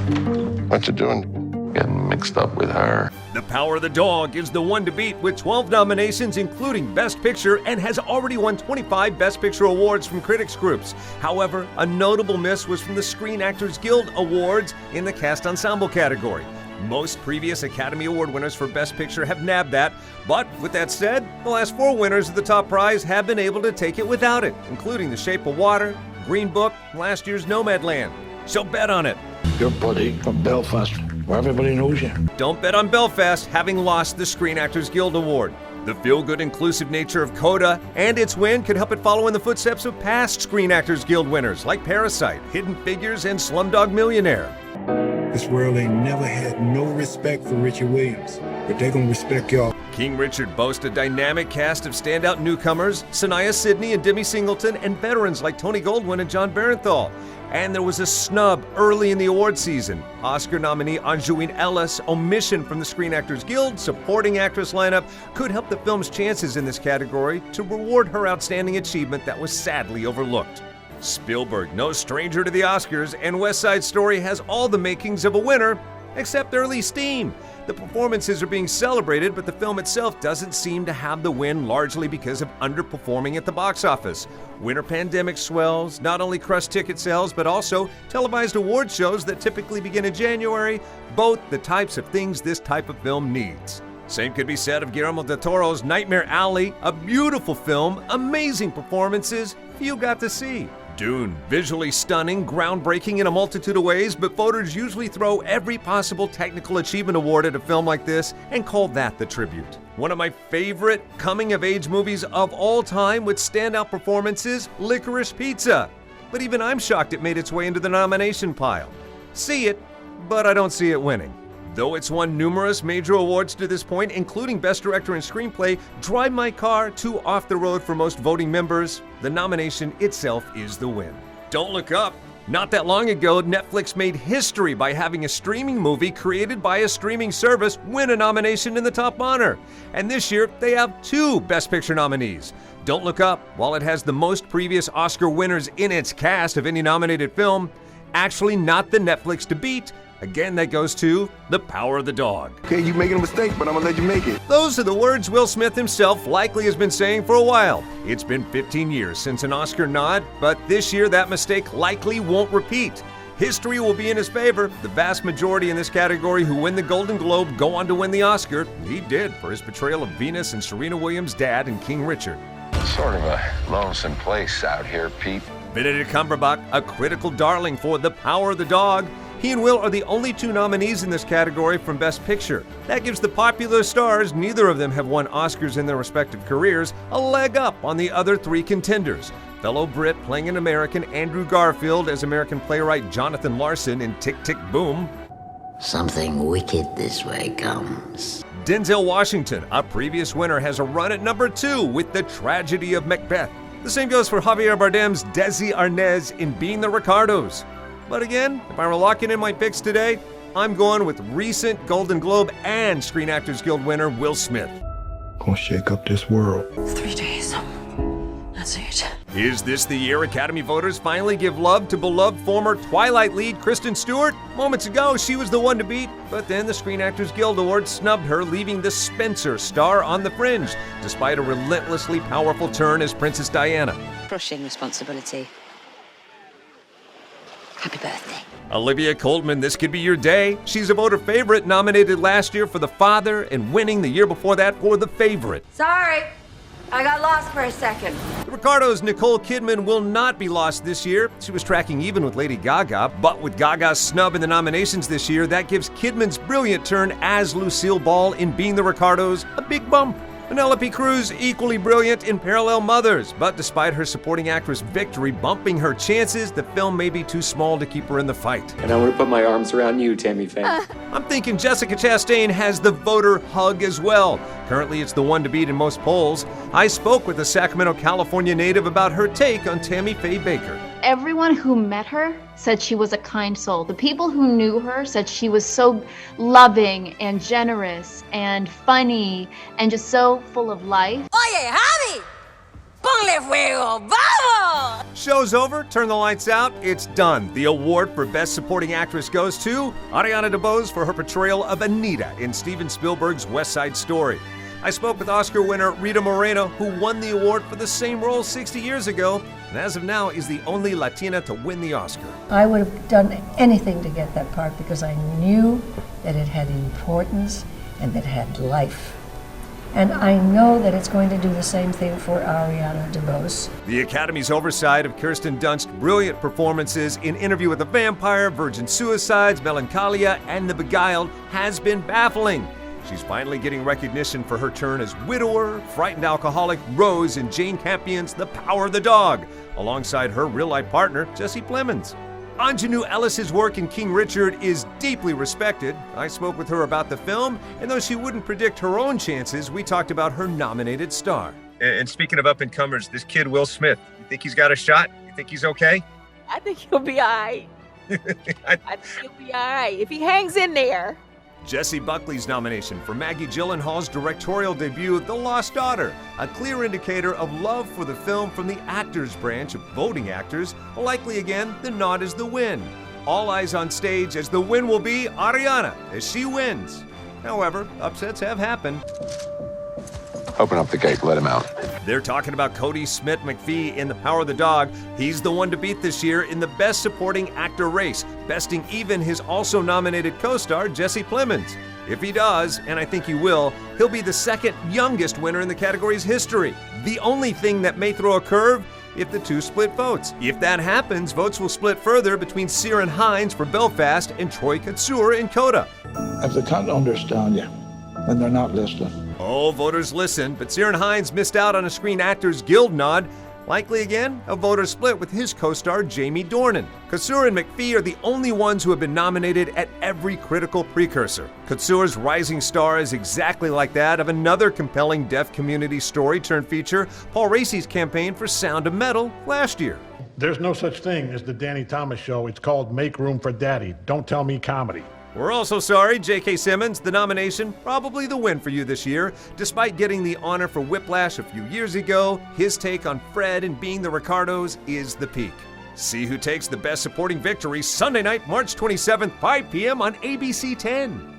What you doing? Getting mixed up with her. The Power of the Dog is the one to beat with 12 nominations, including Best Picture, and has already won 25 Best Picture awards from critics groups. However, a notable miss was from the Screen Actors Guild Awards in the Cast Ensemble category. Most previous Academy Award winners for Best Picture have nabbed that, but with that said, the last 4 winners of the top prize have been able to take it without it, including The Shape of Water, Green Book, last year's Nomadland. So bet on it. Your buddy from Belfast, where everybody knows you. Don't bet on Belfast, having lost the Screen Actors Guild Award. The feel-good, inclusive nature of Coda and its win could help it follow in the footsteps of past Screen Actors Guild winners like Parasite, Hidden Figures, and Slumdog Millionaire. This world ain't never had no respect for Richard Williams, but they gonna respect y'all. King Richard boasts a dynamic cast of standout newcomers, Sanaya Sidney and Demi Singleton, and veterans like Tony Goldwyn and John Barenthal. And there was a snub early in the award season. Oscar nominee Anjouine Ellis' omission from the Screen Actors Guild supporting actress lineup could help the film's chances in this category to reward her outstanding achievement that was sadly overlooked. Spielberg, no stranger to the Oscars, and West Side Story has all the makings of a winner, except early steam. The performances are being celebrated, but the film itself doesn't seem to have the win, largely because of underperforming at the box office. Winter pandemic swells not only crushed ticket sales, but also televised award shows that typically begin in January, both the types of things this type of film needs. Same could be said of Guillermo del Toro's Nightmare Alley, a beautiful film, amazing performances few got to see. Dune, visually stunning, groundbreaking in a multitude of ways, but voters usually throw every possible technical achievement award at a film like this and call that the tribute. One of my favorite coming-of-age movies of all time with standout performances, Licorice Pizza. But even I'm shocked it made its way into the nomination pile. See it, but I don't see it winning. Though it's won numerous major awards to this point, including Best Director and Screenplay, Drive My Car, 2 Off the Road for most voting members, the nomination itself is the win. Don't Look Up. Not that long ago, Netflix made history by having a streaming movie created by a streaming service win a nomination in the top honor. And this year, they have 2 Best Picture nominees. Don't Look Up, while it has the most previous Oscar winners in its cast of any nominated film, actually not the Netflix to beat. Again, that goes to The Power of the Dog. Okay, you making a mistake, but I'm gonna let you make it. Those are the words Will Smith himself likely has been saying for a while. It's been 15 years since an Oscar nod, but this year that mistake likely won't repeat. History will be in his favor. The vast majority in this category who win the Golden Globe go on to win the Oscar. He did for his portrayal of Venus and Serena Williams' dad in King Richard. Sort of a lonesome place out here, Pete. Benedict Cumberbatch, a critical darling for The Power of the Dog. He and Will are the only 2 nominees in this category from Best Picture. That gives the popular stars, neither of them have won Oscars in their respective careers, a leg up on the other 3 contenders. Fellow Brit playing an American, Andrew Garfield, as American playwright Jonathan Larson in Tick, Tick, Boom. Something wicked this way comes. Denzel Washington, a previous winner, has a run at number 2 with The Tragedy of Macbeth. The same goes for Javier Bardem's Desi Arnaz in Being the Ricardos. But again, if I were locking in my picks today, I'm going with recent Golden Globe and Screen Actors Guild winner Will Smith. Gonna shake up this world. 3 days. That's it. Is this the year Academy voters finally give love to beloved former Twilight lead Kristen Stewart? Moments ago, she was the one to beat, but then the Screen Actors Guild Award snubbed her, leaving the Spencer star on the fringe, despite a relentlessly powerful turn as Princess Diana. Crushing responsibility. Happy birthday. Olivia Coleman, this could be your day. She's a voter favorite, nominated last year for The Father and winning the year before that for The Favorite. Sorry, I got lost for a second. The Ricardos' Nicole Kidman will not be lost this year. She was tracking even with Lady Gaga, but with Gaga's snub in the nominations this year, that gives Kidman's brilliant turn as Lucille Ball in Being the Ricardos a big bump. Penelope Cruz, equally brilliant in Parallel Mothers, but despite her supporting actress victory bumping her chances, the film may be too small to keep her in the fight. And I want to put my arms around you, Tammy Faye. I'm thinking Jessica Chastain has the voter hug as well. Currently, it's the one to beat in most polls. I spoke with a Sacramento, California native about her take on Tammy Faye Baker. Everyone who met her said she was a kind soul. The people who knew her said she was so loving and generous and funny and just so full of life. Oye, Javi! Pon ¡Ponle fuego! ¡Vamos! Show's over, turn the lights out, it's done. The award for Best Supporting Actress goes to Ariana DeBose for her portrayal of Anita in Steven Spielberg's West Side Story. I spoke with Oscar winner Rita Moreno, who won the award for the same role 60 years ago, and as of now is the only Latina to win the Oscar. I would have done anything to get that part because I knew that it had importance and that it had life. And I know that it's going to do the same thing for Ariana DeBose. The Academy's oversight of Kirsten Dunst's brilliant performances in Interview with the Vampire, Virgin Suicides, Melancholia, and The Beguiled has been baffling. She's finally getting recognition for her turn as widower, frightened alcoholic Rose in Jane Campion's The Power of the Dog, alongside her real-life partner, Jesse Plemons. Anjanou Ellis's work in King Richard is deeply respected. I spoke with her about the film, and though she wouldn't predict her own chances, we talked about her nominated star. And speaking of up-and-comers, this kid, Will Smith, you think he's got a shot? You think he's okay? I think he'll be all right. I think he'll be all right if he hangs in there. Jessie Buckley's nomination for Maggie Gyllenhaal's directorial debut, The Lost Daughter, a clear indicator of love for the film from the actors branch of voting actors. Likely again, the nod is the win. All eyes on stage as the win will be Ariana as she wins. However, upsets have happened. Open up the gate, let him out. They're talking about Cody Smith-McPhee in The Power of the Dog. He's the one to beat this year in the Best Supporting Actor race, besting even his also nominated co-star, Jesse Plemons. If he does, and I think he will, he'll be the second youngest winner in the category's history. The only thing that may throw a curve, if the two split votes. If that happens, votes will split further between Ciarán Hinds for Belfast and Troy Kotsur in Coda. If they can't understand you, then they're not listening. Oh, voters listen, but Ciarán Hinds missed out on a Screen Actors Guild nod. Likely again, a voter split with his co-star Jamie Dornan. Kotsur and McPhee are the only ones who have been nominated at every critical precursor. Kotsur's rising star is exactly like that of another compelling deaf community story turned feature, Paul Raci's campaign for Sound of Metal last year. There's no such thing as the Danny Thomas Show. It's called Make Room for Daddy. Don't tell me comedy. We're also sorry, J.K. Simmons, the nomination, probably the win for you this year. Despite getting the honor for Whiplash a few years ago, his take on Fred and Being the Ricardos is the peak. See who takes the Best Supporting victory Sunday night, March 27th, 5 p.m. on ABC 10.